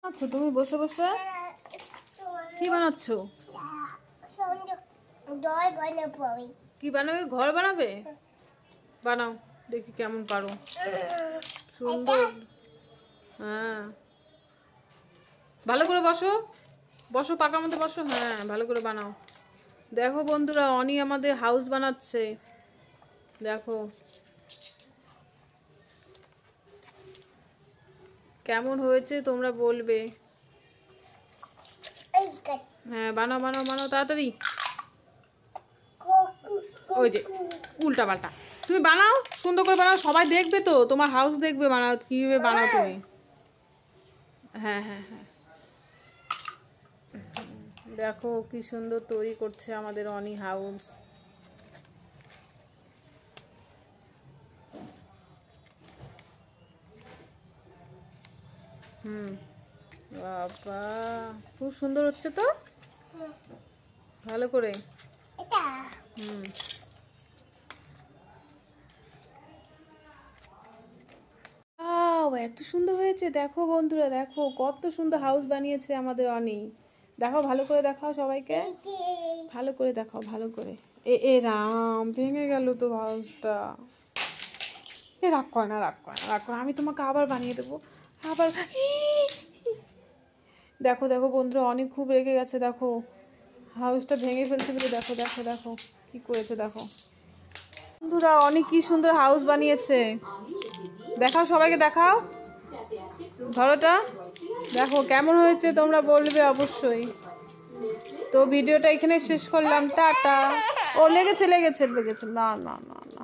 আচ্ছা, তুমি বসে বসে কি বানাচ্ছ? কি বানাবে? ঘর বানাবে? বানাও দেখি কেমন পারো। সুন্দর। হ্যাঁ, ভালো করে বসো, বসো পাকার মধ্যে বসো। হ্যাঁ, ভালো করে বানাও। দেখো বন্ধুরা, অনি আমাদের হাউস বানাচ্ছে। দেখো কেমন হয়েছে তোমরা বলবে। হ্যাঁ, বানাও বানাও বানাও তাড়াতাড়ি। ওই যে উল্টা পাল্টা, তুমি বানাও, সুন্দর করে বানাও, সবাই দেখবে তো, তোমার হাউস দেখবে বানাও কিভাবে বানাও তুমি। হ্যাঁ হ্যাঁ হ্যাঁ, দেখো কি সুন্দর তৈরি করছে আমাদের অনি হাউস। বাবা, খুব সুন্দর হচ্ছে তো, ভালো করে। এত সুন্দর হয়েছে, দেখো বন্ধুরা, দেখো কত সুন্দর হাউস বানিয়েছে আমাদের অনি। দেখো ভালো করে দেখাও সবাইকে, ভালো করে দেখাও, ভালো করে। এ রাম, ভেঙে গেল তো হাউসটা। রাগ করে না, রাগ করে না, রাগ করে, আমি তোমাকে আবার বানিয়ে দেবো আবার। দেখো দেখো বন্ধুরা, অনেক খুব রেগে গেছে, দেখো হাউসটা ভেঙে ফেলছে বলে। দেখো দেখো দেখো কি করেছে, দেখো বন্ধুরা, অনেক কি সুন্দর হাউস বানিয়েছে। দেখাও সবাইকে, দেখাও, ধরোটা, দেখো কেমন হয়েছে তোমরা বলবে অবশ্যই। তো ভিডিওটা এখানে শেষ করলাম, টাটা। ও লেগেছে লেগেছে লেগেছে, না না না না।